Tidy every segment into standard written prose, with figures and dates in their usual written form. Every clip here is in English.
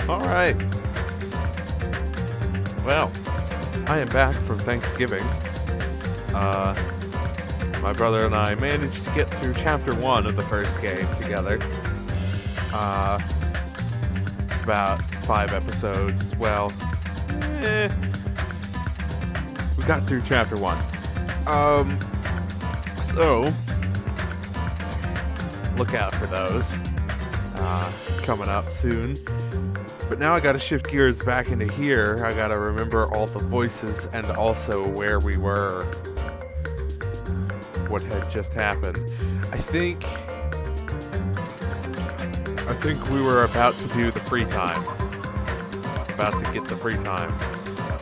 Alright. Well, I am back from Thanksgiving. My brother and I managed to get through Chapter 1 of the first game together. It's about 5 episodes. Well, we got through Chapter 1. So, look out for those. Coming up soon. But now I gotta shift gears back into here. I gotta remember all the voices and also where we were. What had just happened. I think we were about to do the free time. About to get the free time.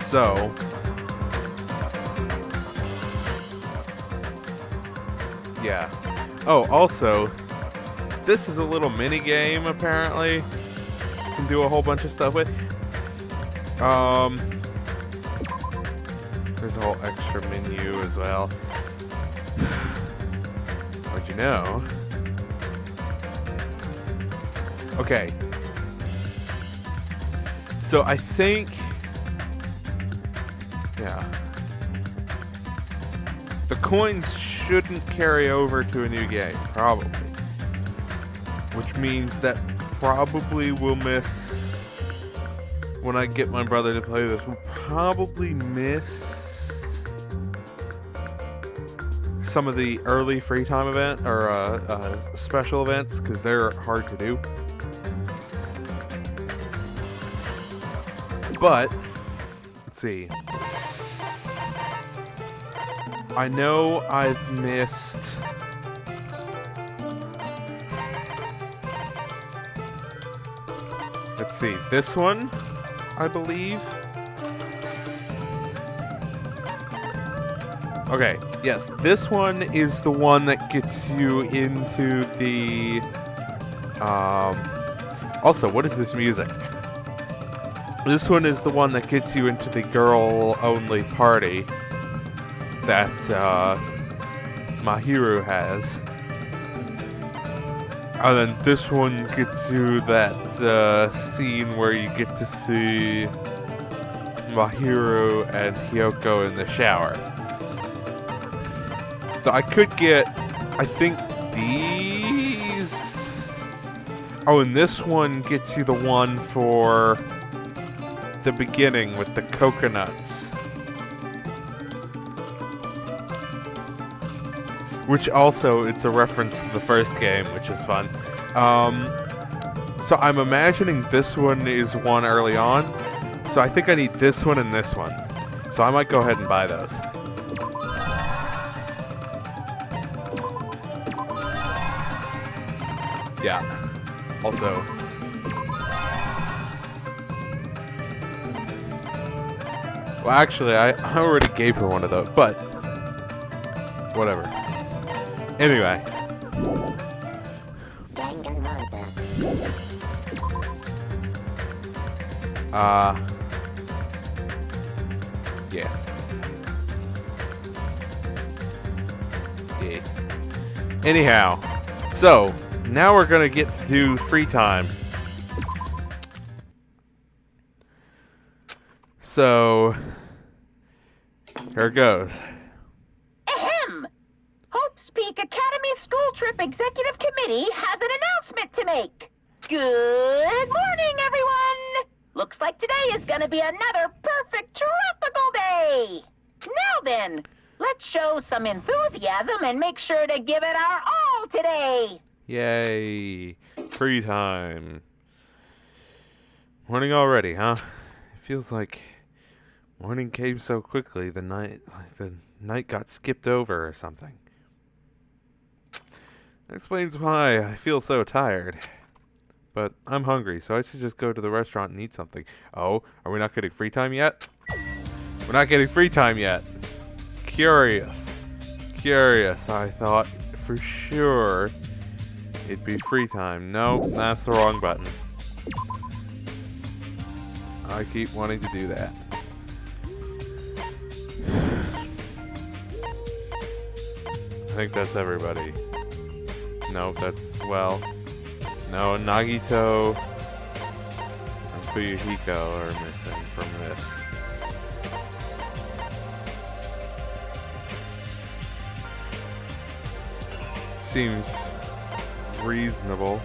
So, yeah. Oh, also, this is a little mini game apparently. You can do a whole bunch of stuff with. There's a whole extra menu as well. What'd you know? Okay. So I think, yeah, the coins shouldn't carry over to a new game, probably. Which means that probably we'll miss, when I get my brother to play this, we'll probably miss some of the early free time event or special events because they're hard to do. But let's see. I know I've missed let's see, this one, I believe. Okay, yes, this one is the one that gets you into the, also, what is this music? This one is the one that gets you into the girl-only party that, Mahiru has. And then this one gets you that, scene where you get to see Mahiru and Hyoko in the shower. So I could get, I think these. Oh, and this one gets you the one for the beginning with the coconuts. Which also, it's a reference to the first game, which is fun. So I'm imagining this one is one early on. So I think I need this one and this one. So I might go ahead and buy those. Yeah. Also. Well, actually, I already gave her one of those, but whatever. Anyway. Danganronpa. Yes. Yes. Anyhow, so now we're gonna get to do free time. So here it goes. Ahem! Hope's Peak Academy School Trip Executive Committee has an announcement to make. Good morning, everyone! Looks like today is gonna be another perfect tropical day. Now then, let's show some enthusiasm and make sure to give it our all today. Yay! Free time. Morning already, huh? It feels like morning came so quickly. The night got skipped over or something. That explains why I feel so tired. But I'm hungry, so I should just go to the restaurant and eat something. Oh, are we not getting free time yet? We're not getting free time yet. Curious. I thought for sure it'd be free time. No, that's the wrong button. I keep wanting to do that. I think that's everybody. No, that's, well, no, Nagito. Fuyuhiko are missing from this. Seems reasonable.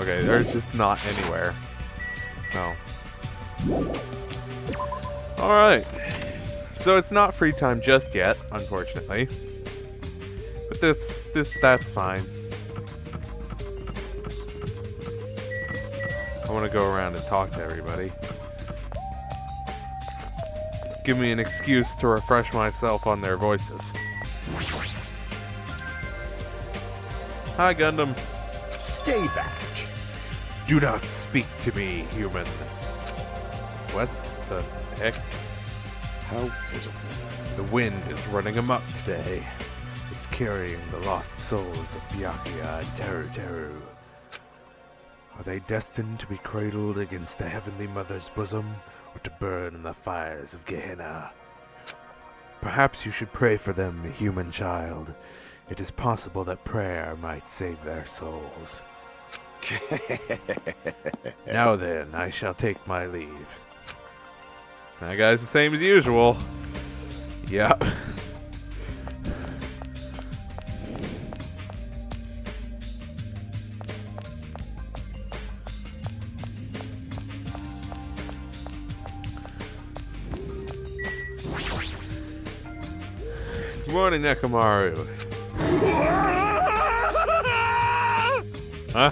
Okay, there's just not anywhere. No. Alright. So it's not free time just yet, unfortunately. But that's fine. I want to go around and talk to everybody. Give me an excuse to refresh myself on their voices. Hi, Gundam. Stay back. Do not speak to me, human. What the heck? How pitiful. The wind is running amok today. It's carrying the lost souls of Byakuya and Teru. Are they destined to be cradled against the Heavenly Mother's bosom, or to burn in the fires of Gehenna? Perhaps you should pray for them, human child. It is possible that prayer might save their souls. Now then, I shall take my leave. That guy's the same as usual. Yep. Good morning, Nekomaru. Huh?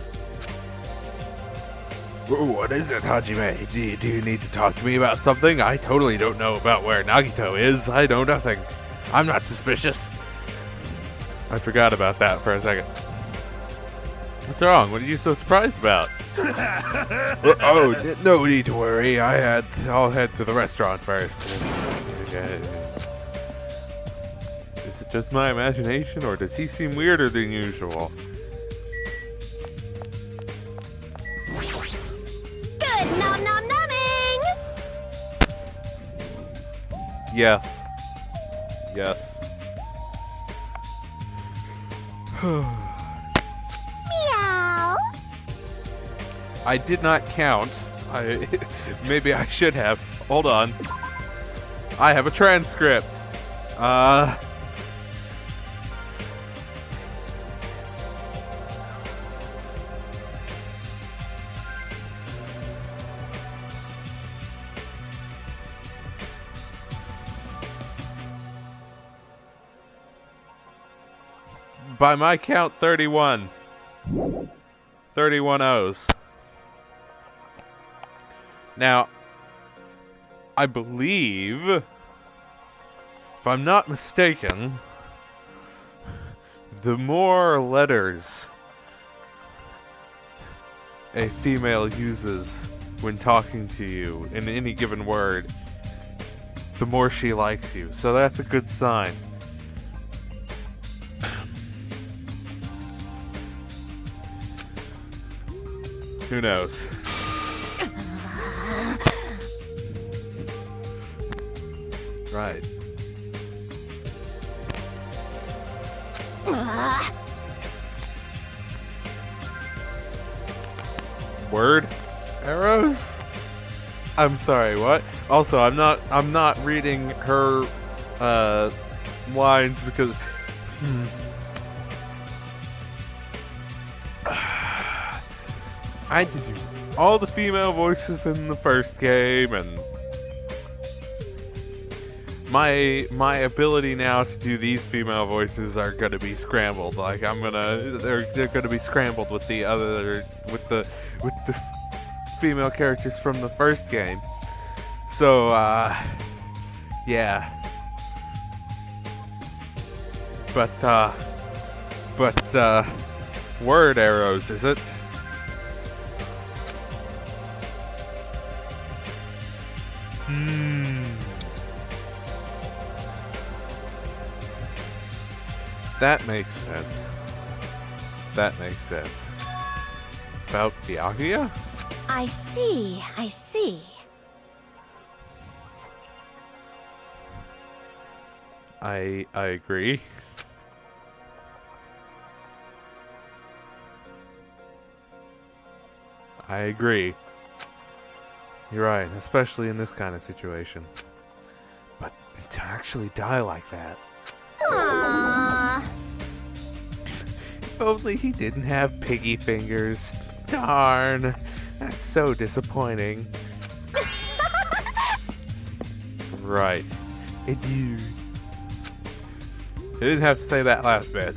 What is it, Hajime? Do you need to talk to me about something? I totally don't know about where Nagito is. I know nothing. I'm not suspicious. I forgot about that for a second. What's wrong? What are you so surprised about? Oh, no need to worry. I'll head to the restaurant first. Is it just my imagination, or does he seem weirder than usual? Good nom nom nomming! Yes. Yes. Meow! I did not count. Maybe I should have. Hold on. I have a transcript. By my count, 31. 31 O's. Now, I believe, if I'm not mistaken, the more letters a female uses when talking to you in any given word, the more she likes you. So that's a good sign. Who knows? Right. Word arrows? I'm sorry, what? Also, I'm not reading her lines because I had to do all the female voices in the first game, and my ability now to do these female voices are gonna be scrambled. Like they're gonna be scrambled with the female characters from the first game. So yeah. But word arrows, is it? That makes sense. That makes sense. About Byakuya? I see, I see. I agree. I agree. You're right, especially in this kind of situation. But to actually die like that. Aww. If only he didn't have piggy fingers. Darn. That's so disappointing. Right. Adieu. I didn't have to say that last bit.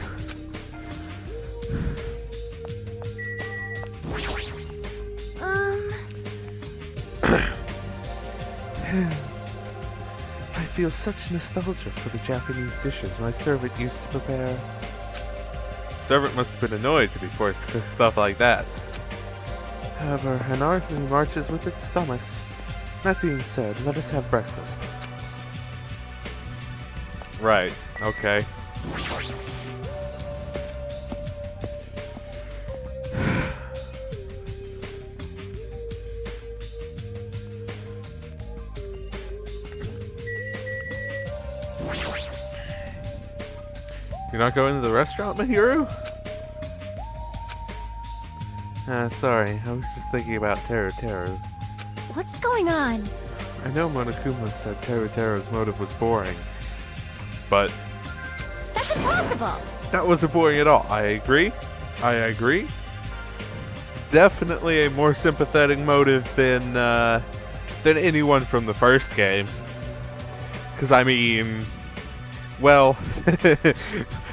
I feel such nostalgia for the Japanese dishes my servant used to prepare. Servant must have been annoyed to be forced to cook stuff like that. However, an army marches with its stomachs. That being said, let us have breakfast. Right, okay. You're not going to the restaurant, Mahiru? Sorry, I was just thinking about Teru. What's going on? I know Monokuma said Teru's motive was boring, but That's impossible. that wasn't boring at all. I agree. Definitely a more sympathetic motive than anyone from the first game. Because, I mean, well,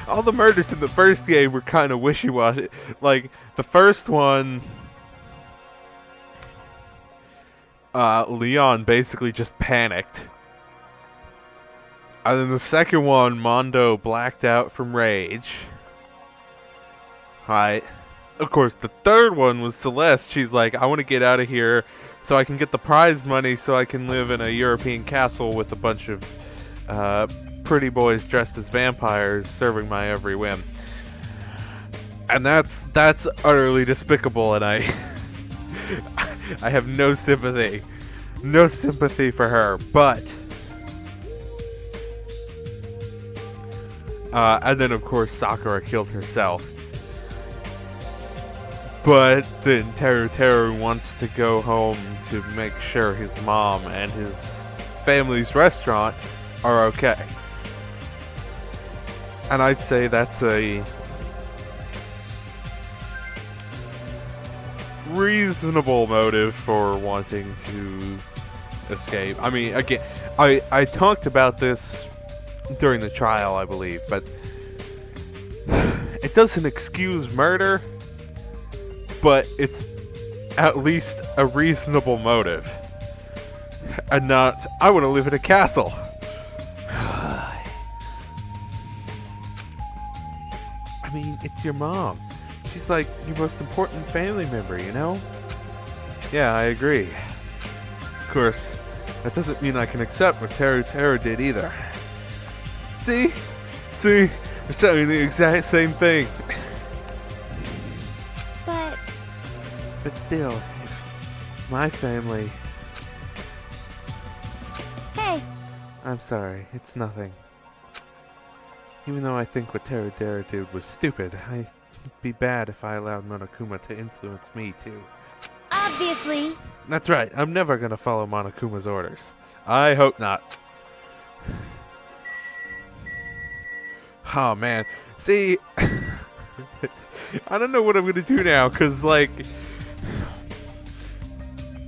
all the murders in the first game were kind of wishy-washy. Like, the first one, Leon basically just panicked. And then the second one, Mondo blacked out from rage. Right. Of course, the third one was Celeste. She's like, I want to get out of here so I can get the prize money so I can live in a European castle with a bunch of pretty boys dressed as vampires serving my every whim. And that's utterly despicable, and I I have no sympathy for her. But and then of course Sakura killed herself. But then Teru wants to go home to make sure his mom and his family's restaurant are okay. And I'd say that's a reasonable motive for wanting to escape. I mean, again, I talked about this during the trial, I believe, but it doesn't excuse murder, but it's at least a reasonable motive. And not, I want to live in a castle. I mean, it's your mom. She's like your most important family member, you know? Yeah, I agree. Of course, that doesn't mean I can accept what Teru did either. See? We're saying the exact same thing. But still, if my family... Hey. I'm sorry, it's nothing. Even though I think what Teru did was stupid, it'd be bad if I allowed Monokuma to influence me too. Obviously. That's right, I'm never gonna follow Monokuma's orders. I hope not. Oh man, see, I don't know what I'm gonna do now, cause like,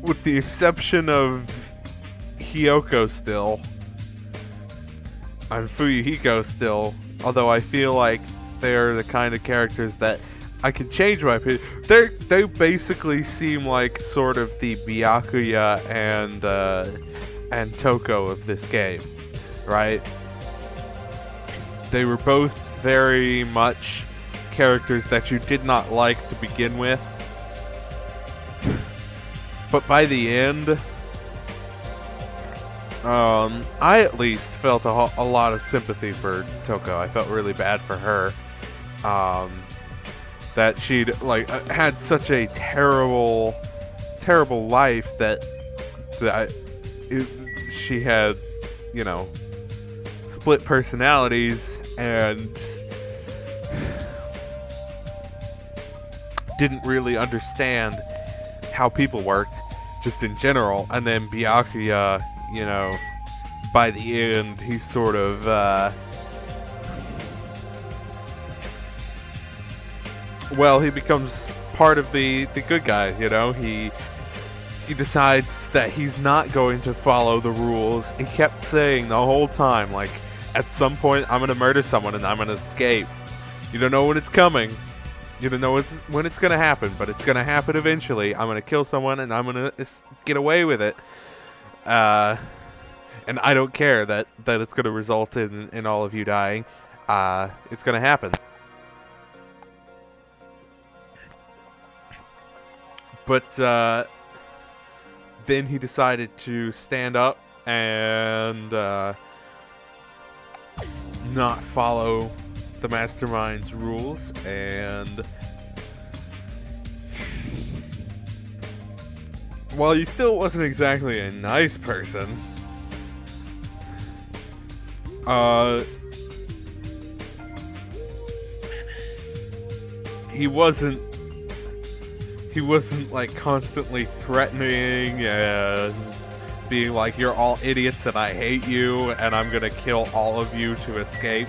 with the exception of Hiyoko still, and Fuyuhiko still, although I feel like they're the kind of characters that I can change my opinion. They basically seem like sort of the Byakuya and Toko of this game, right? They were both very much characters that you did not like to begin with. But by the end, I at least felt a lot of sympathy for Toko. I felt really bad for her. That she'd like had such a terrible life that she had, you know, split personalities and didn't really understand how people worked, just in general. And then Byakuya, you know, by the end, he's sort of, well, he becomes part of the good guys, you know. He decides that he's not going to follow the rules. He kept saying the whole time, like, at some point I'm going to murder someone and I'm going to escape. You don't know when it's coming. You don't know when it's going to happen, but it's going to happen eventually. I'm going to kill someone and I'm going to get away with it. And I don't care that it's going to result in all of you dying. It's going to happen. But then he decided to stand up and not follow the mastermind's rules, and while he still wasn't exactly a nice person, he wasn't like constantly threatening and being like, you're all idiots and I hate you and I'm gonna kill all of you to escape.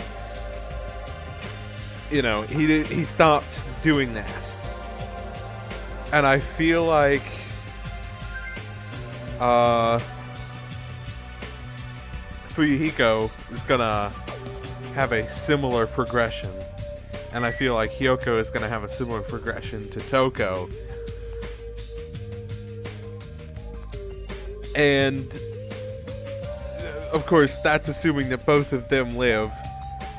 You know, he stopped doing that. And I feel like Fuyuhiko is gonna have a similar progression. And I feel like Hyoko is gonna have a similar progression to Toko. And of course, that's assuming that both of them live.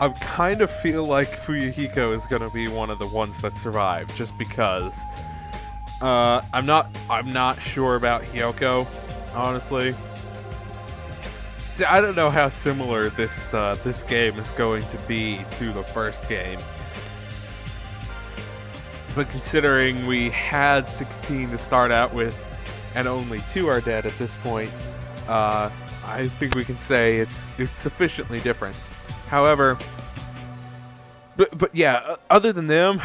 I kind of feel like Fuyuhiko is going to be one of the ones that survive, just because. I'm not sure about Hyoko, honestly. I don't know how similar this game is going to be to the first game. But considering we had 16 to start out with, and only 2 are dead at this point, I think we can say it's sufficiently different. However, but yeah, other than them,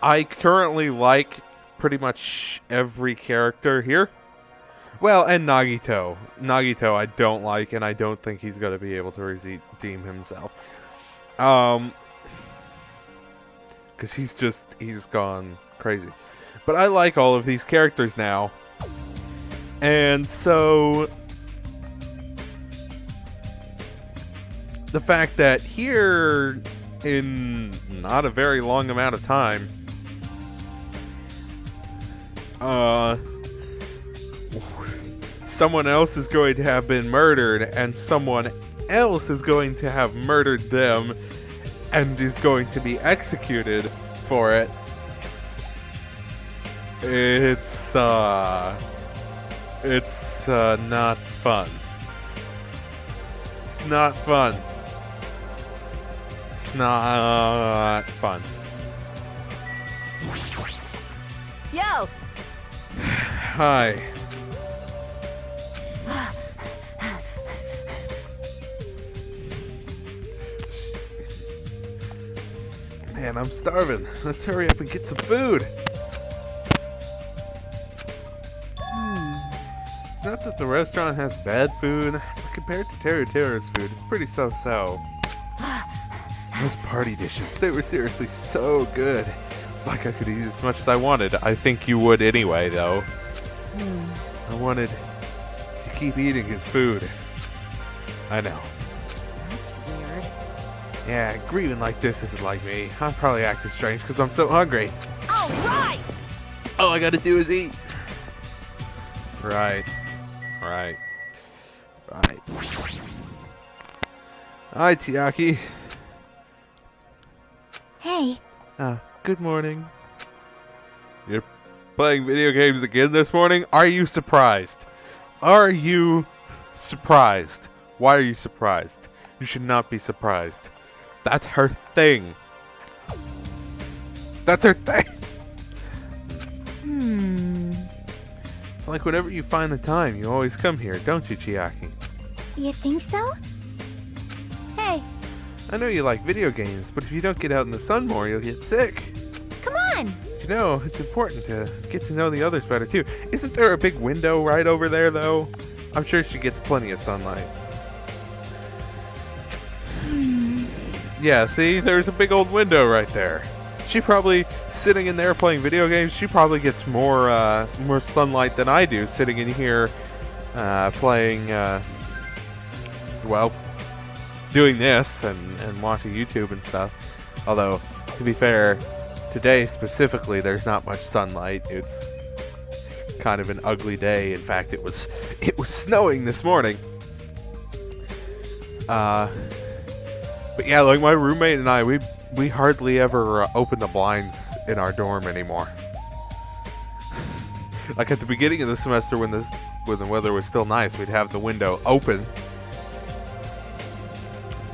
I currently like pretty much every character here. Well, and Nagito. Nagito I don't like, and I don't think he's going to be able to redeem himself. Because he's gone crazy. But I like all of these characters now. And so the fact that here, in not a very long amount of time, someone else is going to have been murdered, and someone else is going to have murdered them, and is going to be executed for it. It's not fun. It's not fun. It's not fun. Yo! Hi. Man, I'm starving. Let's hurry up and get some food. It's not that the restaurant has bad food, but compared to Teru's food, it's pretty so-so. Those party dishes, they were seriously so good. It's like I could eat as much as I wanted. I think you would anyway, though. I wanted to keep eating his food. I know. That's weird. Yeah, grieving like this isn't like me. I'm probably acting strange because I'm so hungry. All right! All I gotta do is eat. Right. Hi, Chiaki. Hey. Good morning. You're playing video games again this morning? Are you surprised? Are you surprised? Why are you surprised? You should not be surprised. That's her thing. That's her thing. It's like whenever you find the time, you always come here, don't you, Chiaki? You think so? Hey, I know you like video games, but if you don't get out in the sun more, you'll get sick. come on! you know, it's important to get to know the others better too. Isn't there a big window right over there though? I'm sure she gets plenty of sunlight. Yeah, see, there's a big old window right there. She probably sitting in there playing video games. She probably gets more sunlight than I do sitting in here playing. Well, doing this and watching YouTube and stuff. Although, to be fair, today specifically, there's not much sunlight. It's kind of an ugly day. In fact, it was snowing this morning. But yeah, like my roommate and I, we hardly ever open the blinds in our dorm anymore. Like at the beginning of the semester, when the weather was still nice, we'd have the window open,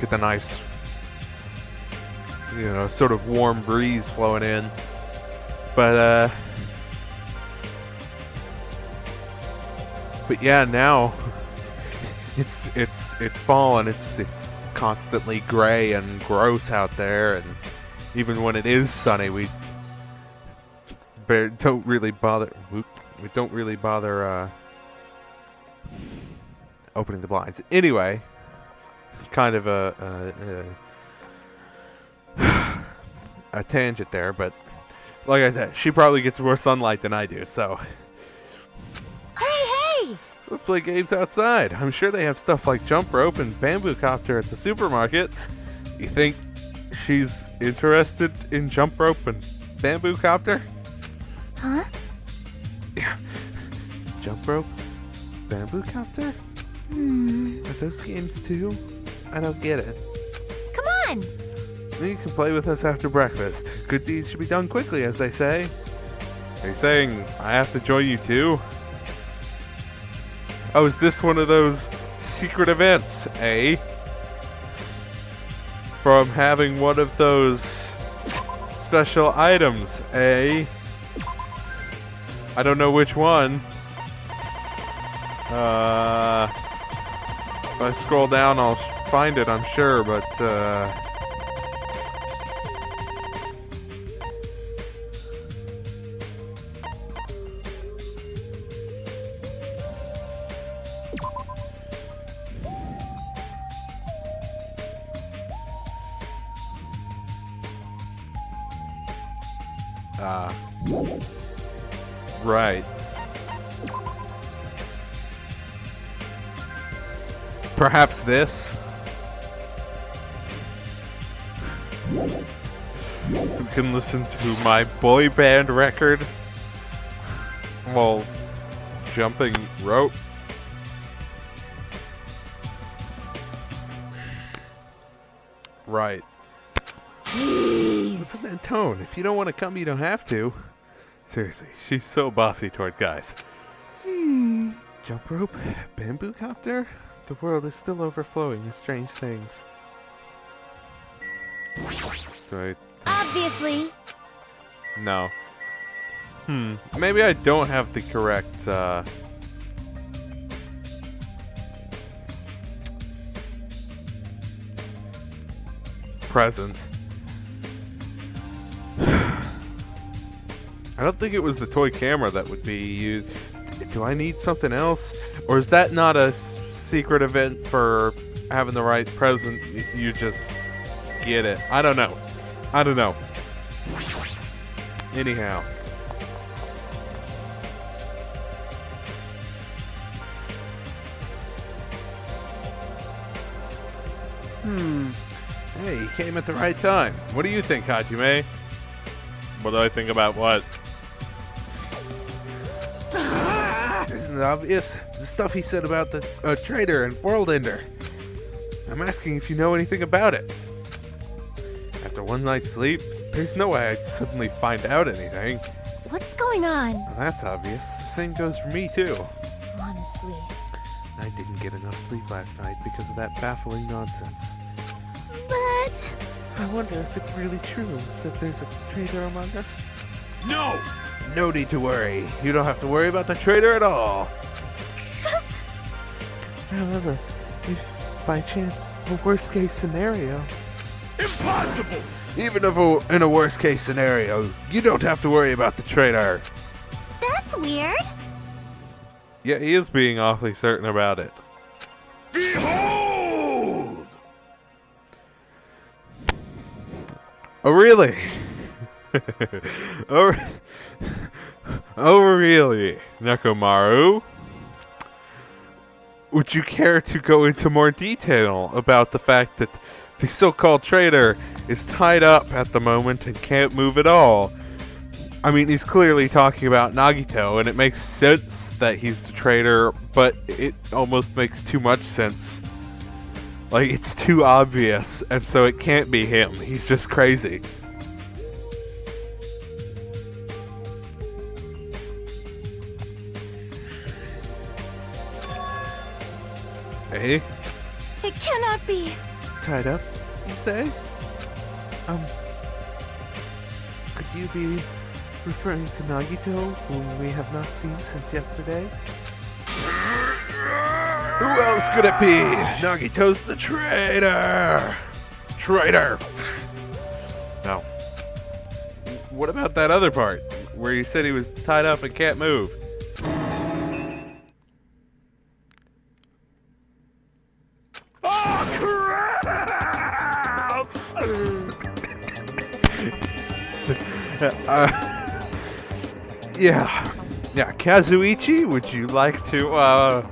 get the nice, you know, sort of warm breeze flowing in. But yeah, now it's fall and it's constantly gray and gross out there, and even when it is sunny, we don't really bother. We don't really bother opening the blinds. Anyway, kind of a tangent there, but like I said, she probably gets more sunlight than I do. So, Hey! let's play games outside. I'm sure they have stuff like jump rope and bamboo copter at the supermarket. You think she's interested in jump rope and bamboo copter? Huh? Yeah. Jump rope? Bamboo copter? Are those games too? I don't get it. Come on! You can play with us after breakfast. Good deeds should be done quickly, as they say. Are you saying I have to join you too? Oh, is this one of those secret events, eh? From having one of those special items, eh? I don't know which one. If I scroll down, I'll find it, I'm sure, but right. Perhaps this? You can listen to my boy band record while jumping rope. Right. Listen to that tone. If you don't want to come, you don't have to. Seriously, she's so bossy toward guys. Jump rope? Bamboo copter? The world is still overflowing with strange things. Obviously. No. Maybe I don't have the correct, present. I don't think it was the toy camera that would be used. Do I need something else? Or is that not a secret event for having the right present? You just get it. I don't know. Anyhow. Hey, you came at the right time. What do you think, Hajime? What do I think about what? Isn't it obvious? The stuff he said about the traitor and world ender. I'm asking if you know anything about it. After one night's sleep, there's no way I'd suddenly find out anything. What's going on? Well, that's obvious. The same goes for me, too. Honestly. I didn't get enough sleep last night because of that baffling nonsense. But... I wonder if it's really true that there's a traitor among us. No! No need to worry. You don't have to worry about the traitor at all. However, if by chance, a worst case scenario... Impossible! Even if in a worst case scenario, you don't have to worry about the traitor. That's weird. Yeah, he is being awfully certain about it. Behold! Oh, really? oh, oh, really, Nekomaru? Would you care to go into more detail about the fact that the so-called traitor is tied up at the moment and can't move at all? I mean, he's clearly talking about Nagito, and it makes sense that he's the traitor, but it almost makes too much sense. Like, it's too obvious, and so it can't be him. He's just crazy. Hey? It cannot be. Tied up, you say? Could you be referring to Nagito, whom we have not seen since yesterday? Who else could it be? Nagito's the traitor! Traitor! No. What about that other part, where you said he was tied up and can't move? Yeah, Kazuichi, would you like to,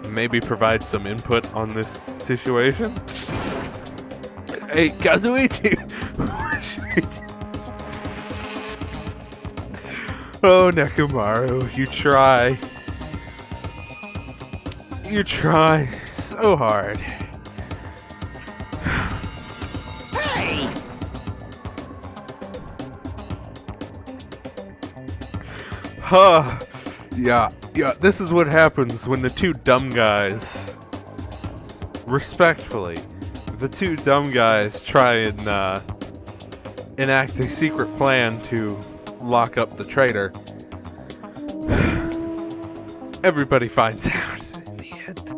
maybe provide some input on this situation? Hey, Kazuichi! Oh, Nekomaru, you try. You try so hard. Hey! Huh. Yeah, this is what happens when the two dumb guys, respectfully, the two dumb guys try and enact a secret plan to lock up the traitor. Everybody finds out in the end.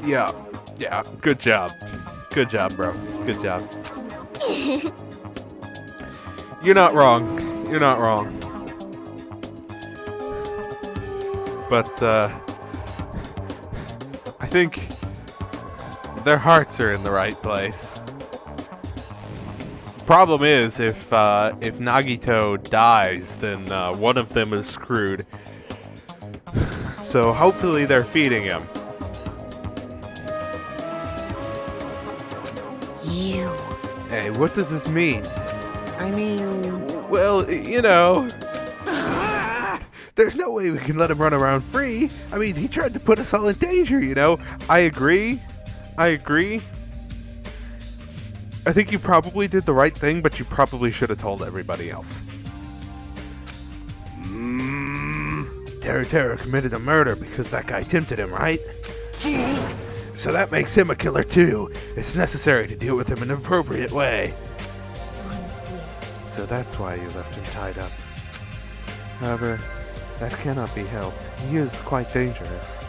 Yeah, good job. Good job, bro. Good job. You're not wrong. You're not wrong. But, I think their hearts are in the right place. Problem is, if Nagito dies, then one of them is screwed. So hopefully they're feeding him. You. Hey, what does this mean? I mean... Well, you know... There's no way we can let him run around free. I mean, he tried to put us all in danger, you know? I agree. I think you probably did the right thing, but you probably should have told everybody else. Terra committed a murder because that guy tempted him, right? So that makes him a killer too. It's necessary to deal with him in an appropriate way. Honestly. So that's why you left him tied up. However, that cannot be helped. He is quite dangerous.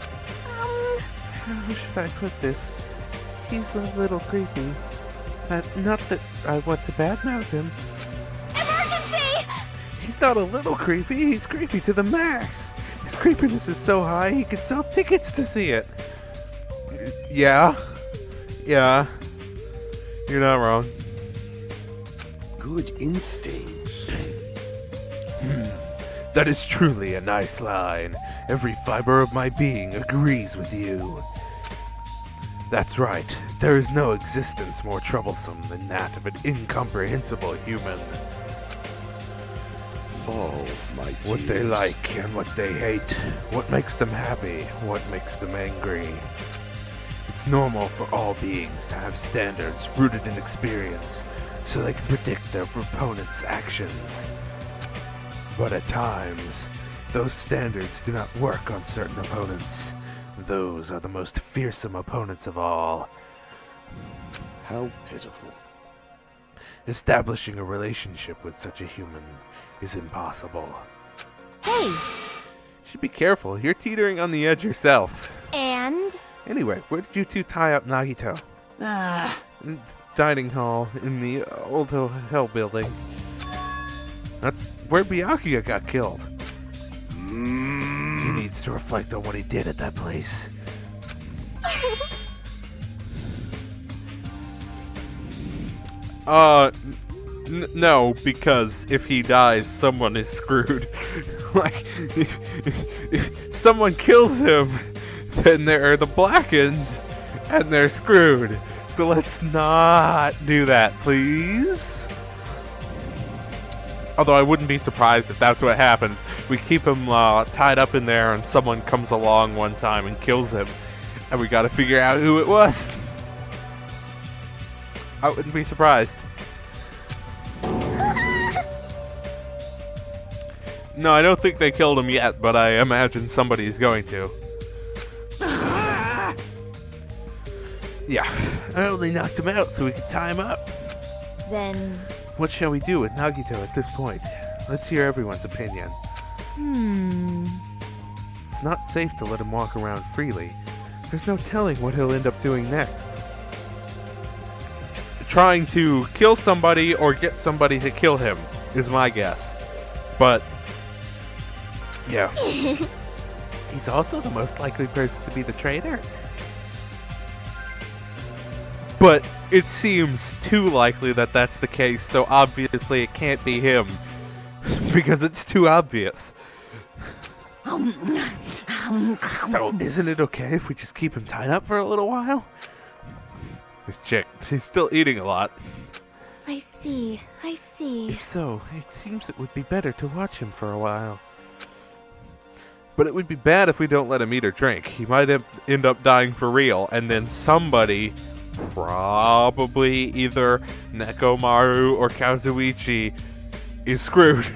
How should I put this? He's a little creepy. Not that I want to badmouth him. Emergency! He's not a little creepy, he's creepy to the max. His creepiness is so high he could sell tickets to see it. Yeah. You're not wrong. Good instincts. That is truly a nice line. Every fiber of my being agrees with you. That's right. There is no existence more troublesome than that of an incomprehensible human. Fall, my tears. What they like and what they hate. What makes them happy. What makes them angry. It's normal for all beings to have standards rooted in experience, so they can predict their opponent's actions. But at times, those standards do not work on certain opponents. Those are the most fearsome opponents of all. How pitiful. Establishing a relationship with such a human is impossible. Hey! You should be careful. You're teetering on the edge yourself. And? Anyway, where did you two tie up Nagito? Dining hall in the old hotel building. That's where Byakuya got killed. He needs to reflect on what he did at that place. No, because if he dies, someone is screwed. Like, if someone kills him, then they're the blackened, and they're screwed. So let's not do that, please. Although I wouldn't be surprised if that's what happens. We keep him tied up in there, and someone comes along one time and kills him, and we gotta figure out who it was. I wouldn't be surprised. No, I don't think they killed him yet, but I imagine somebody's going to. Yeah, I only knocked him out so we could tie him up. Then... What shall we do with Nagito at this point? Let's hear everyone's opinion. It's not safe to let him walk around freely. There's no telling what he'll end up doing next. Trying to kill somebody or get somebody to kill him is my guess. But... yeah. He's also the most likely person to be the traitor. But it seems too likely that that's the case, so obviously it can't be him. Because it's too obvious. So, isn't it okay if we just keep him tied up for a little while? This chick, she's still eating a lot. I see. If so, it seems it would be better to watch him for a while. But it would be bad if we don't let him eat or drink. He might end up dying for real, and then somebody, probably either Nekomaru or Kazuichi, is screwed.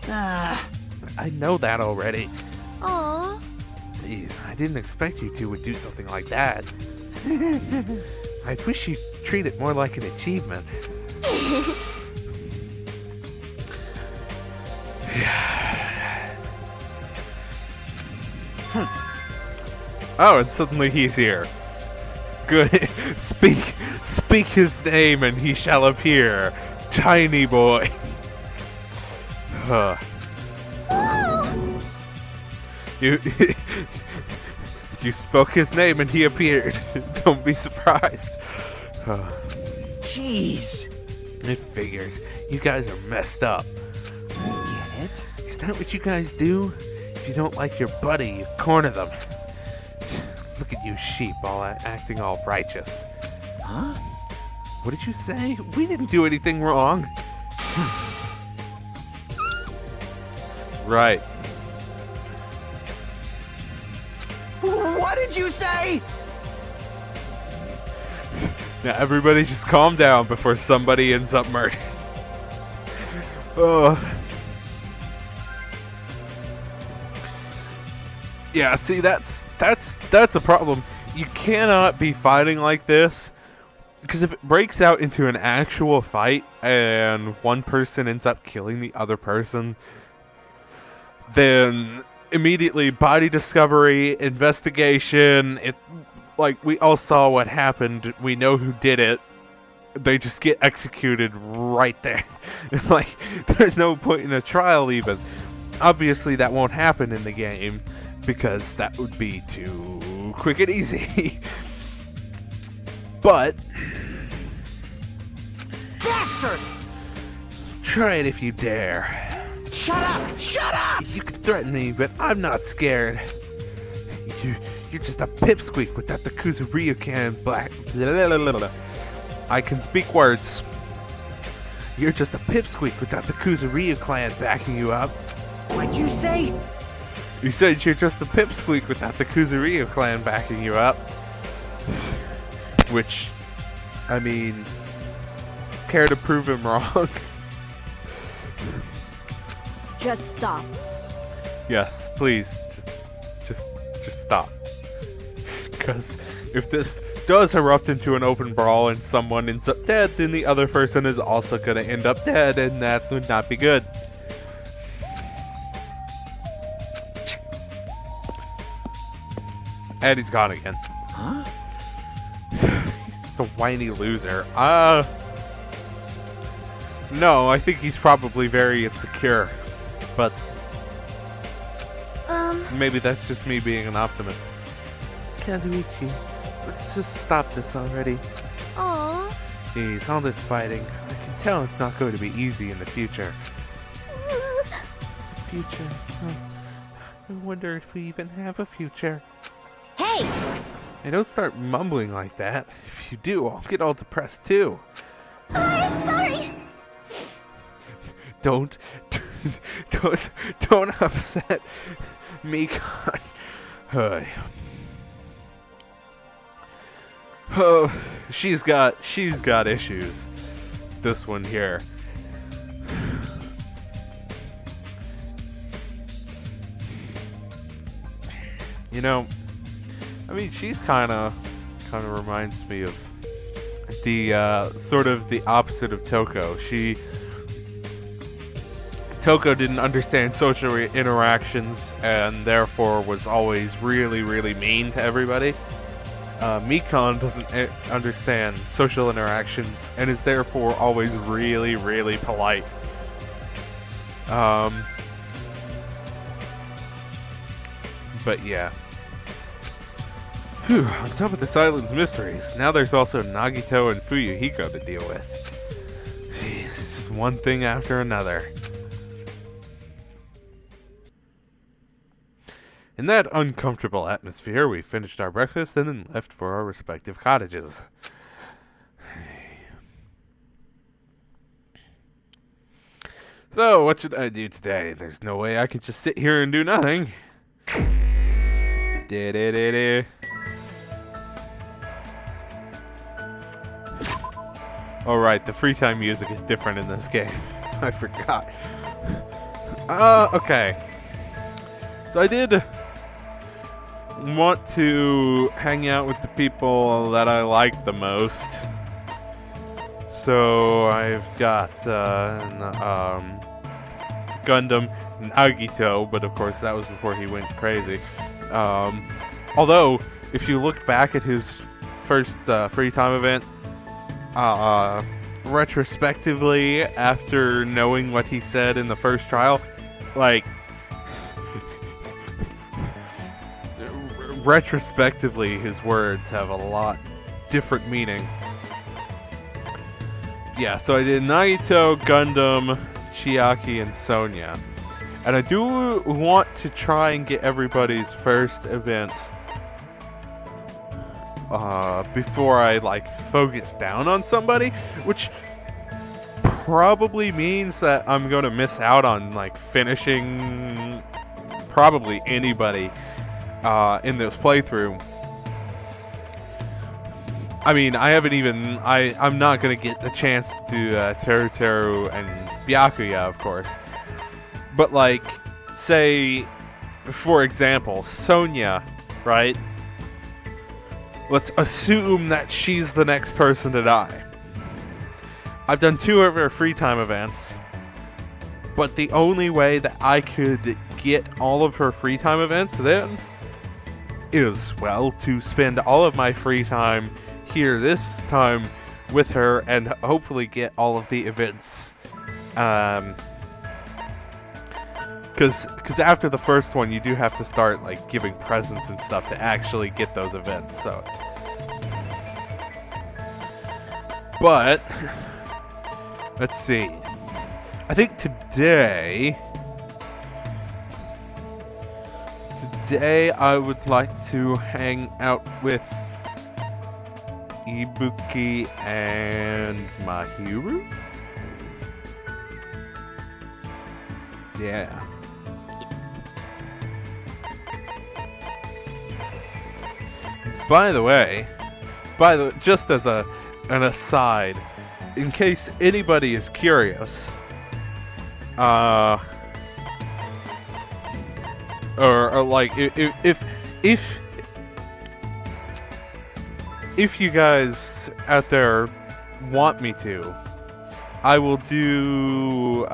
I know that already. Aww. Please, I didn't expect you two would do something like that. I wish you'd treat it more like an achievement. Oh, and suddenly he's here. Good. Speak his name and he shall appear. Tiny boy. You spoke his name and he appeared. Don't be surprised. Jeez. It figures. You guys are messed up. I get it. Is that what you guys do? If you don't like your buddy, you corner them. Look at you sheep, all acting all righteous. Huh? What did you say? We didn't do anything wrong. Right. What did you say? Now everybody just calm down before somebody ends up murdered. Oh. Yeah, see, that's a problem. You cannot be fighting like this, because if it breaks out into an actual fight and one person ends up killing the other person, then immediately body discovery, investigation, like we all saw what happened, we know who did it, they just get executed right there. Like, there's no point in a trial even. Obviously that won't happen in the game, because that would be too quick and easy. But Bastard! try it if you dare. Shut up! Shut up! You can threaten me, but I'm not scared. You're just a pipsqueak without the Kuzuryu can black. I can speak words. You're just a pipsqueak without the Kuzuryu clan backing you up. What'd you say? You said you're just a pipsqueak without the Kuzuryu clan backing you up. Which, I mean, care to prove him wrong? Just stop. Yes, please, just stop. Because if this does erupt into an open brawl and someone ends up dead, then the other person is also going to end up dead, and that would not be good. And he's gone again. Huh? He's just a whiny loser. No, I think he's probably very insecure. But maybe that's just me being an optimist. Kazuichi, let's just stop this already. Aw. Jeez, all this fighting. I can tell it's not going to be easy in the future. Future? Huh. I wonder if we even have a future. Hey! Hey, don't start mumbling like that. If you do, I'll get all depressed too. I'm sorry. Don't upset me. Hey. Oh, she's got issues. This one here. You know, I mean, she's kind of reminds me of the sort of the opposite of Toko. Toko didn't understand social interactions and therefore was always really, really mean to everybody. Mikon doesn't understand social interactions and is therefore always really, really polite. But yeah. Whew, on top of the Silence mysteries, now there's also Nagito and Fuyuhiko to deal with. Jeez, it's just one thing after another. In that uncomfortable atmosphere, we finished our breakfast and then left for our respective cottages. So, what should I do today? There's no way I can just sit here and do nothing. Alright, the free time music is different in this game. I forgot. Okay. So I did want to hang out with the people that I like the most. So I've got Gundam Nagito, but of course that was before he went crazy. Although, if you look back at his first free time event, retrospectively, after knowing what he said in the first trial, like, retrospectively, his words have a lot different meaning. Yeah, so I did Nagito, Gundam, Chiaki, and Sonya. And I do want to try and get everybody's first event before I, like, focus down on somebody, which probably means that I'm going to miss out on, like, finishing probably anybody in this playthrough. I mean, I haven't even... I'm not going to get the chance to Teru and Byakuya, of course. But, like, say, for example, Sonya, right? Let's assume that she's the next person to die. I've done 2 of her free time events, but the only way that I could get all of her free time events then is, well, to spend all of my free time here this time with her and hopefully get all of the events. Because after the first one, you do have to start, like, giving presents and stuff to actually get those events, so. But, let's see. I think today I would like to hang out with Ibuki and Mahiru? Yeah. By the way, just as an aside, in case anybody is curious, or like if you guys out there want me to, I will do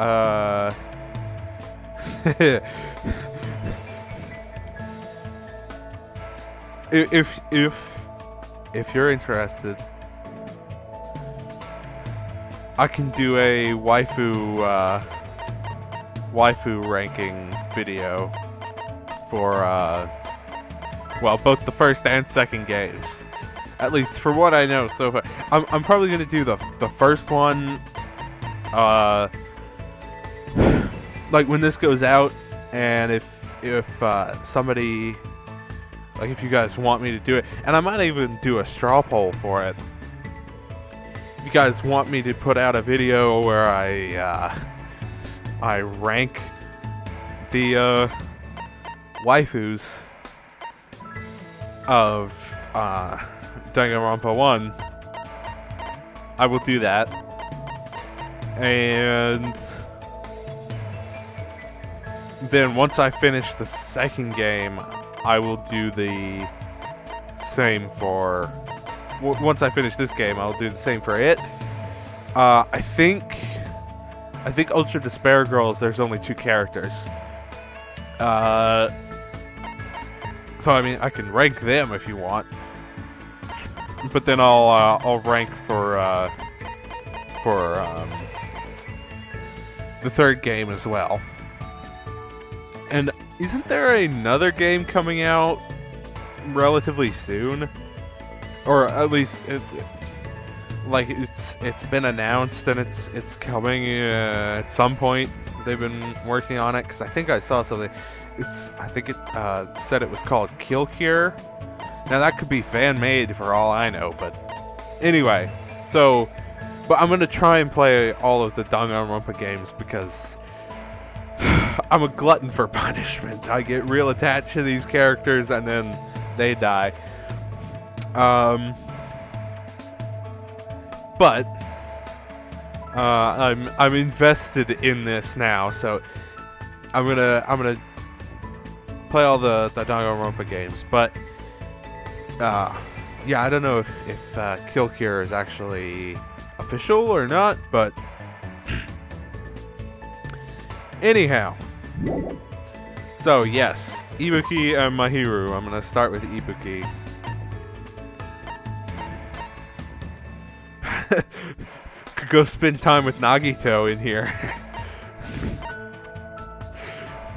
if you're interested, I can do a waifu ranking video for well, both the first and second games. At least for what I know so far. I'm probably gonna do the first one like when this goes out, and if somebody, like, if you guys want me to do it, and I might even do a straw poll for it. If you guys want me to put out a video where I rank the waifus of Danganronpa 1, I will do that. And then once I finish the second game, I will do the same for... once I finish this game, I'll do the same for it. I think Ultra Despair Girls, there's only 2 characters. So I mean, I can rank them if you want. But then I'll rank for the third game as well. And isn't there another game coming out relatively soon? Or at least it's been announced and it's coming at some point. They've been working on it, because I think I saw something. I think it said it was called Kill Cure. Now that could be fan made for all I know, but anyway. But I'm gonna try and play all of the Danganronpa games because I'm a glutton for punishment. I get real attached to these characters and then they die. But I'm invested in this now, so I'm gonna play all the Danganronpa games. But yeah, I don't know if Kill Cure is actually official or not, but anyhow. So yes, Ibuki and Mahiru. I'm gonna start with Ibuki. Could go spend time with Nagito in here.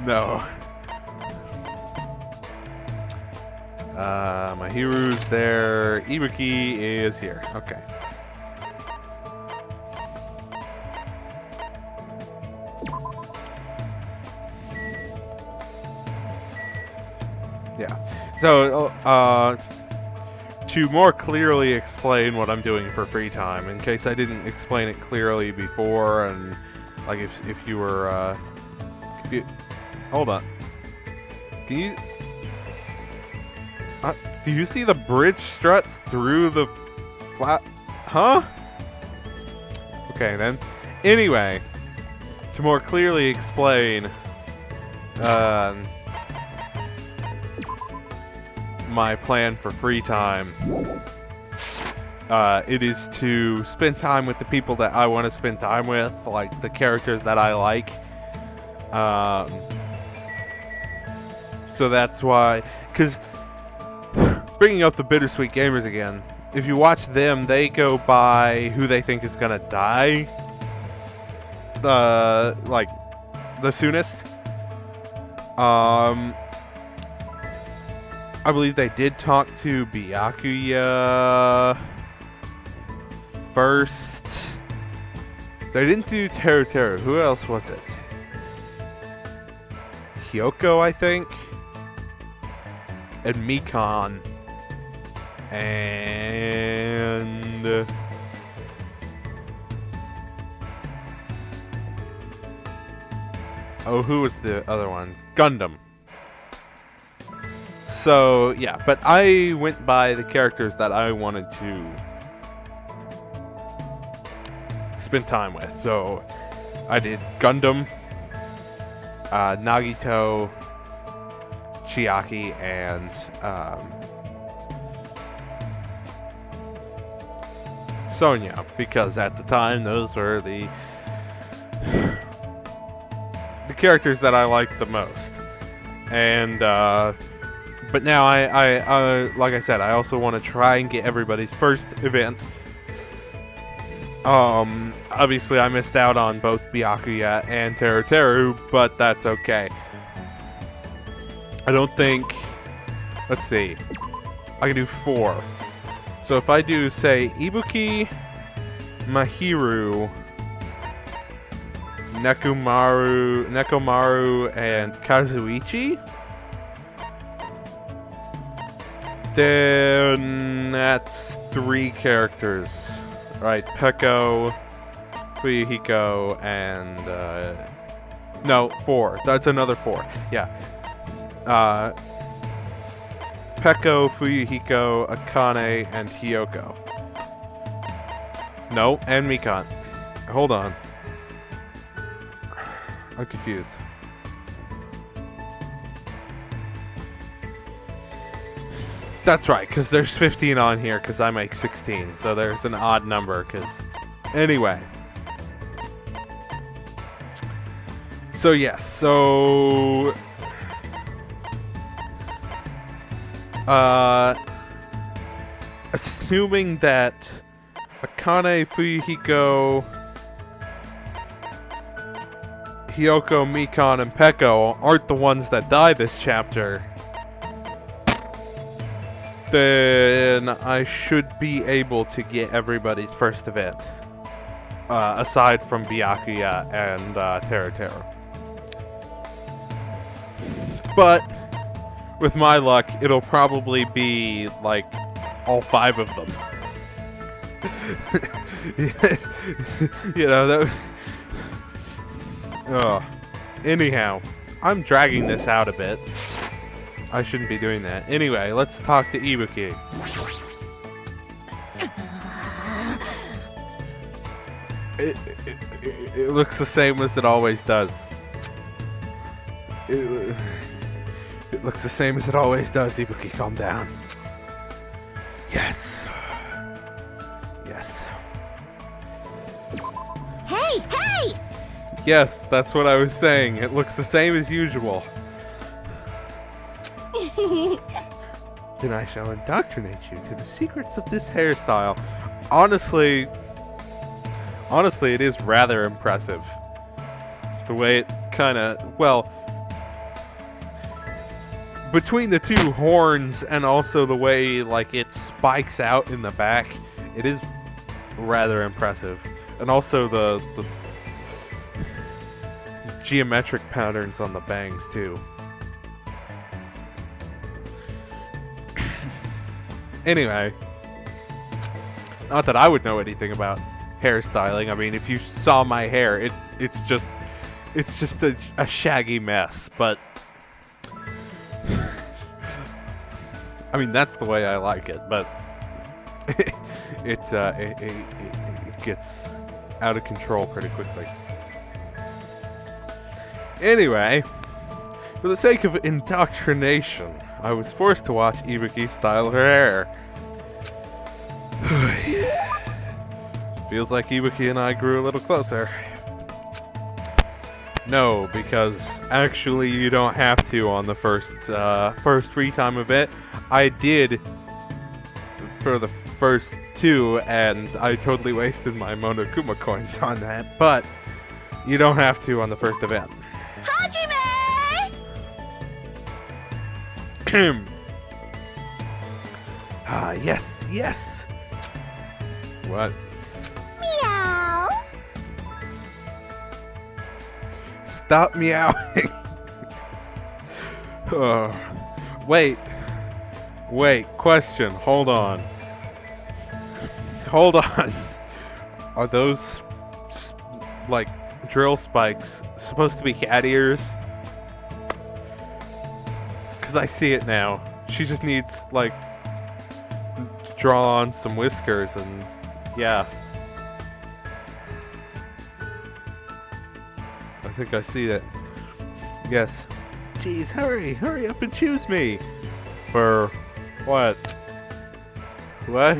No. Mahiru's there. Ibuki is here. Okay. Yeah. So, to more clearly explain what I'm doing for free time, in case I didn't explain it clearly before, and like if you were, hold on. Can you? Do you see the bridge struts through the flat? Huh? Okay then. Anyway, to more clearly explain, my plan for free time, it is to spend time with the people that I want to spend time with, like the characters that I like. So that's why, because bringing up the Bittersweet Gamers again, if you watch them, they go by who they think is gonna die like the soonest. I believe they did talk to Byakuya first. They didn't do Teru. Who else was it? Hyoko, I think. And Mikan. And oh, who was the other one? Gundam. So, yeah, but I went by the characters that I wanted to spend time with. So, I did Gundam, Nagito, Chiaki, and Sonya, because at the time those were the characters that I liked the most. And But now like I said, I also want to try and get everybody's first event. Obviously I missed out on both Byakuya and Teru, but that's okay. I don't think... Let's see. I can do 4. So if I do, say, Ibuki, Mahiru, Nekomaru, and Kazuichi, then that's 3 characters. Right, Peko, Fuyuhiko, and... no, 4. That's another 4. Yeah. Peko, Fuyuhiko, Akane, and Hiyoko. No, and Mikan. Hold on. I'm confused. That's right, because there's 15 on here, because I make 16. So there's an odd number, because... Anyway. So, yes. So... assuming that Akane, Fuyuhiko, Hiyoko, Mikan, and Peko aren't the ones that die this chapter, then I should be able to get everybody's first event. Aside from Byakuya and Teru. But with my luck, it'll probably be like all 5 of them. You know, that. Anyhow, I'm dragging this out a bit. I shouldn't be doing that. Anyway, let's talk to Ibuki. It looks the same as it always does. It looks the same as it always does, Ibuki. Calm down. Yes. Yes. Hey, hey! Yes, that's what I was saying. It looks the same as usual. Then I shall indoctrinate you to the secrets of this hairstyle. Honestly, it is rather impressive. The way it kind of, well, between the 2 horns and also the way, like, it spikes out in the back, it is rather impressive. And also the geometric patterns on the bangs, too. Anyway, not that I would know anything about hairstyling. I mean, if you saw my hair, it's just a shaggy mess. But I mean, that's the way I like it. But it gets out of control pretty quickly. Anyway, for the sake of indoctrination, I was forced to watch Ibuki style her hair. Feels like Ibuki and I grew a little closer. No, because actually you don't have to on the first free time event. I did for the first 2, and I totally wasted my Monokuma coins on that, but you don't have to on the first event. Hajime! Yes, yes. What? Meow! Stop meowing. Wait, question. Hold on. Are those, like, drill spikes supposed to be cat ears? Because I see it now. She just needs, like, to draw on some whiskers and, yeah. I think I see it. Yes. Jeez, hurry up and choose me. For what? What?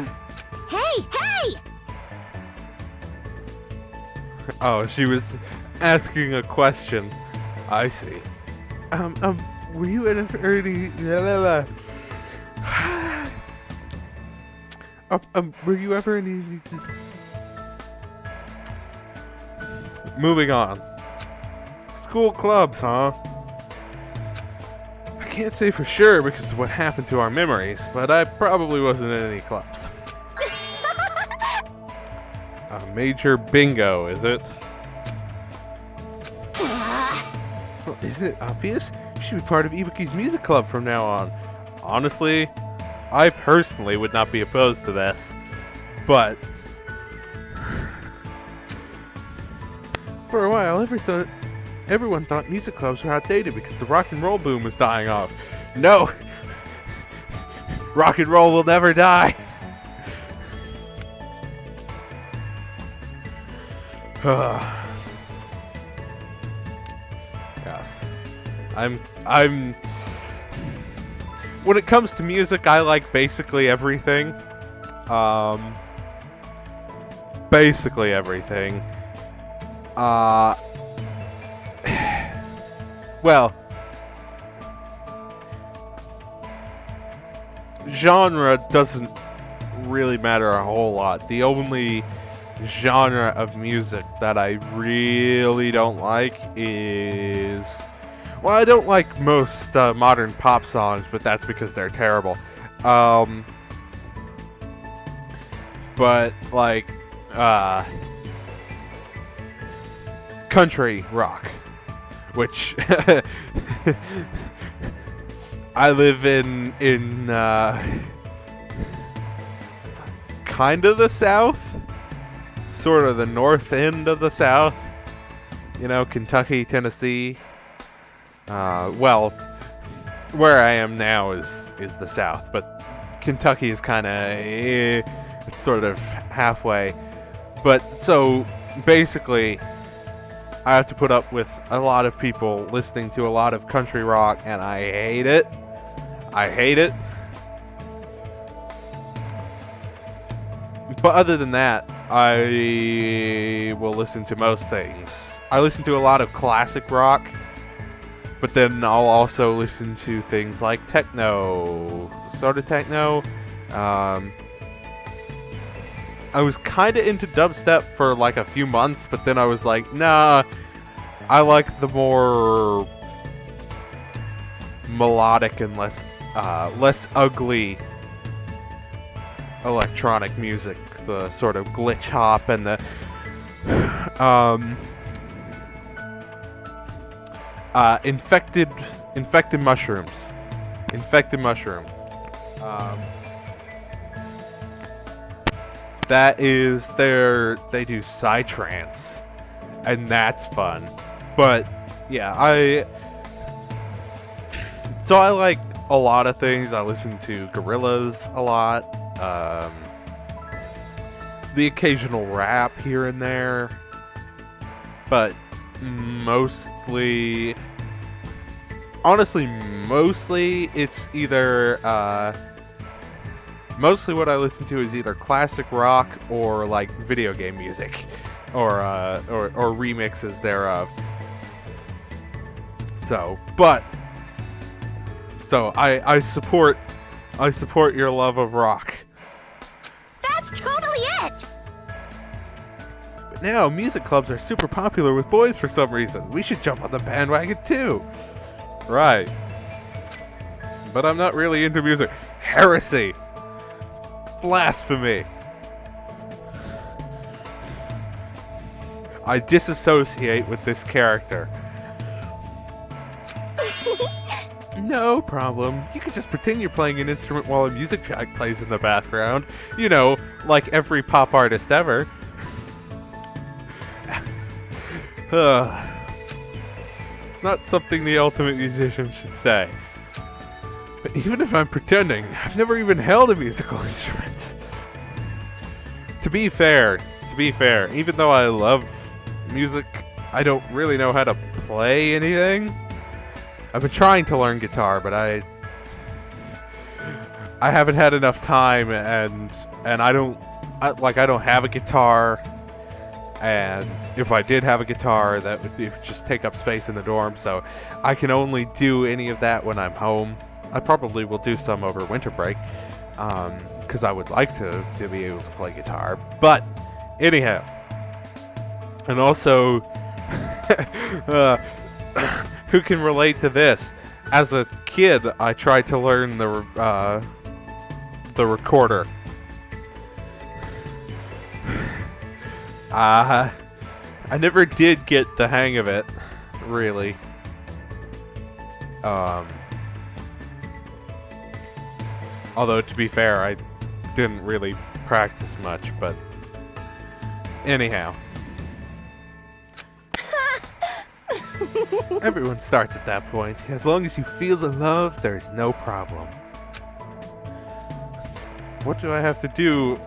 Hey, hey! Oh, she was asking a question. I see. were you in any? Were you ever in any? Moving on. School clubs, huh? I can't say for sure because of what happened to our memories, but I probably wasn't in any clubs. A major bingo, is it? Well, isn't it obvious? You should be part of Ibuki's music club from now on. Honestly, I personally would not be opposed to this, but for a while, everyone thought music clubs were outdated because the rock and roll boom was dying off. No! Rock and roll will never die! Yes. I'm when it comes to music, I like basically everything. Basically everything. Well, genre doesn't really matter a whole lot. The only genre of music that I really don't like is... Well, I don't like most modern pop songs, but that's because they're terrible. But, like, country rock, which I live in kind of the South, sort of the north end of the South, you know, Kentucky, Tennessee. Well, where I am now is the South, but Kentucky is kind of it's sort of halfway. But so basically, I have to put up with a lot of people listening to a lot of country rock, and I hate it. I hate it. But other than that, I will listen to most things. I listen to a lot of classic rock, but then I'll also listen to things like techno, sort of techno. I was kind of into dubstep for like a few months, but then I was like, nah, I like the more melodic and less ugly electronic music, the sort of glitch hop and the infected mushrooms. That is they do psytrance, and that's fun. But yeah, I like a lot of things. I listen to Gorillaz a lot. The occasional rap here and there, but mostly it's either mostly what I listen to is either classic rock or like video game music, or remixes thereof. So I support your love of rock. That's totally it! But now music clubs are super popular with boys for some reason. We should jump on the bandwagon too. Right. But I'm not really into music. Heresy. Blasphemy. I disassociate with this character. No problem. You could just pretend you're playing an instrument while a music track plays in the background. You know, like every pop artist ever. It's not something the ultimate musician should say. But even if I'm pretending, I've never even held a musical instrument. To be fair, even though I love music, I don't really know how to play anything. I've been trying to learn guitar, but I haven't had enough time, and I don't have a guitar, And if I did have a guitar, that would just take up space in the dorm, so I can only do any of that when I'm home. I probably will do some over winter break, because I would like to be able to play guitar. But anyhow, and also, who can relate to this? As a kid, I tried to learn the recorder. I never did get the hang of it, really. Although, to be fair, I didn't really practice much, but anyhow. Everyone starts at that point. As long as you feel the love, there's no problem. What do I have to do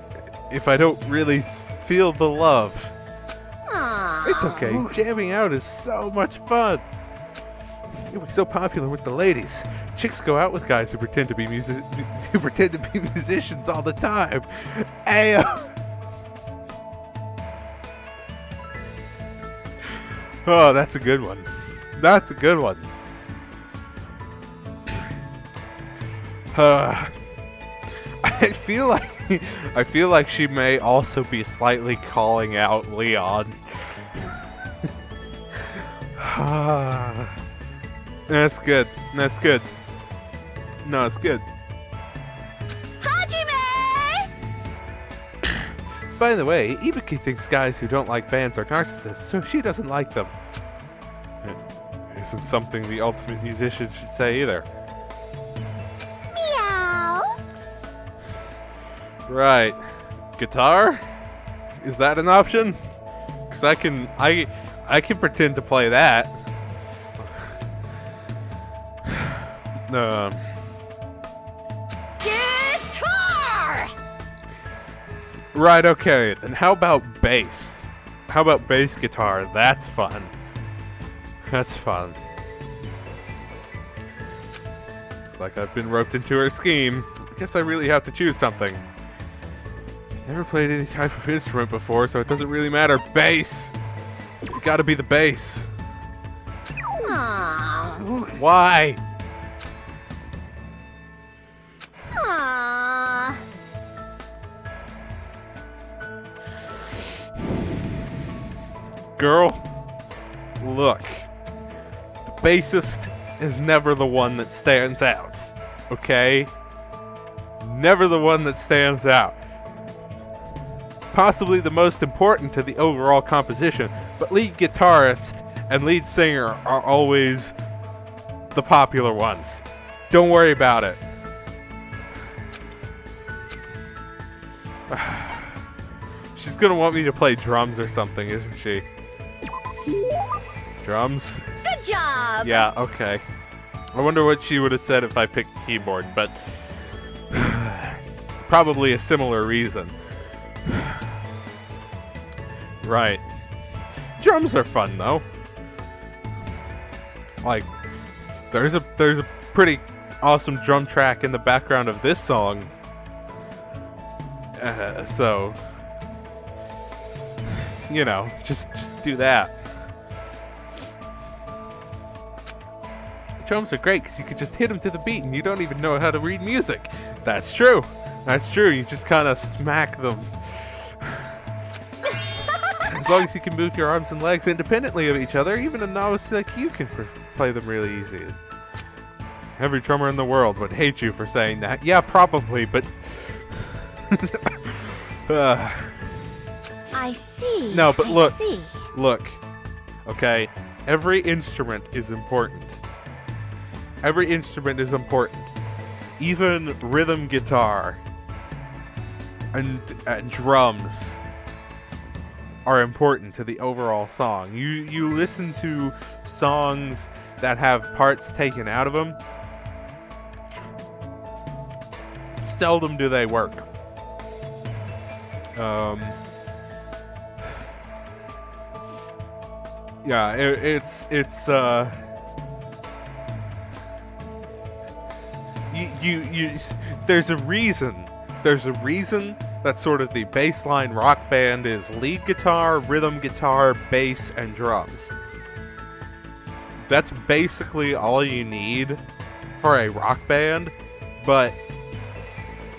if I don't really feel the love? Aww. It's okay. Jamming out is so much fun. It was so popular with the ladies. Chicks go out with guys who pretend to be musicians all the time. Ayo. Oh, that's a good one. That's a good one. I feel like she may also be slightly calling out Leon. That's good. That's good. No, it's good. Hajime! By the way, Ibuki thinks guys who don't like bands are narcissists, so she doesn't like them. It isn't something the ultimate musician should say either. Meow. Right. Guitar? Is that an option? Because I can pretend to play that. Guitar! Right, okay. Then how about bass? How about bass guitar? That's fun. That's fun. It's like I've been roped into her scheme. I guess I really have to choose something. Never played any type of instrument before, so it doesn't really matter. Bass! You gotta be the bass. Aww. Why? Aww. Girl, look. The bassist is never the one that stands out. Okay? Never the one that stands out. Possibly the most important to the overall composition, but lead guitarist and lead singer are always the popular ones. Don't worry about it. She's gonna want me to play drums or something, isn't she? Drums? Good job! Yeah, okay. I wonder what she would have said if I picked keyboard, but probably a similar reason. Right. Drums are fun though. Like, there's a pretty awesome drum track in the background of this song. So, you know, just do that. Drums are great because you could just hit them to the beat and you don't even know how to read music. That's true. That's true. You just kind of smack them. As long as you can move your arms and legs independently of each other, even a novice like you can play them really easy. Every drummer in the world would hate you for saying that. Yeah, probably, but... I see. No, but look. I see. Look. Okay? Every instrument is important. Every instrument is important. Even rhythm guitar and drums are important to the overall song. You listen to songs that have parts taken out of them, seldom do they work. Yeah, it's you there's a reason that's sort of the baseline rock band is lead guitar, rhythm guitar, bass, and drums. That's basically all you need for a rock band, but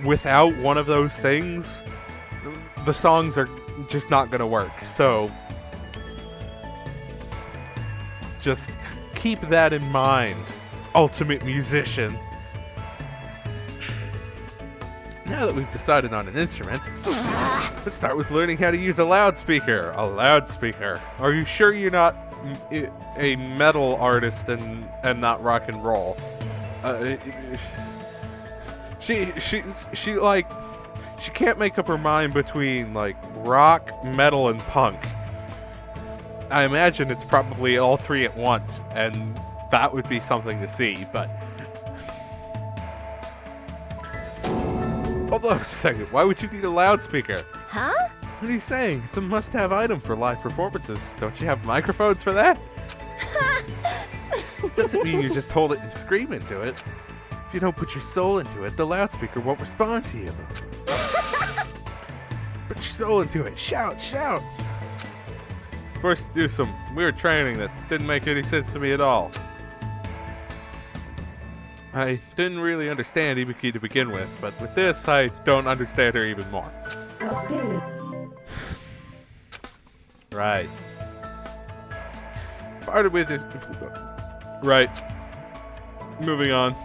without one of those things, the songs are just not going to work. So just keep that in mind, ultimate musician. Now that we've decided on an instrument, let's start with learning how to use a loudspeaker. A loudspeaker. Are you sure you're not a metal artist and not rock and roll? She can't make up her mind between like rock, metal, and punk. I imagine it's probably all three at once, and that would be something to see, but hold on a second. Why would you need a loudspeaker? Huh? What are you saying? It's a must-have item for live performances. Don't you have microphones for that? Doesn't mean you just hold it and scream into it. If you don't put your soul into it, the loudspeaker won't respond to you. Put your soul into it. Shout, shout. I was forced to do some weird training that didn't make any sense to me at all. I didn't really understand Ibuki to begin with, but with this, I don't understand her even more. Right. Part of it is... Right. Moving on.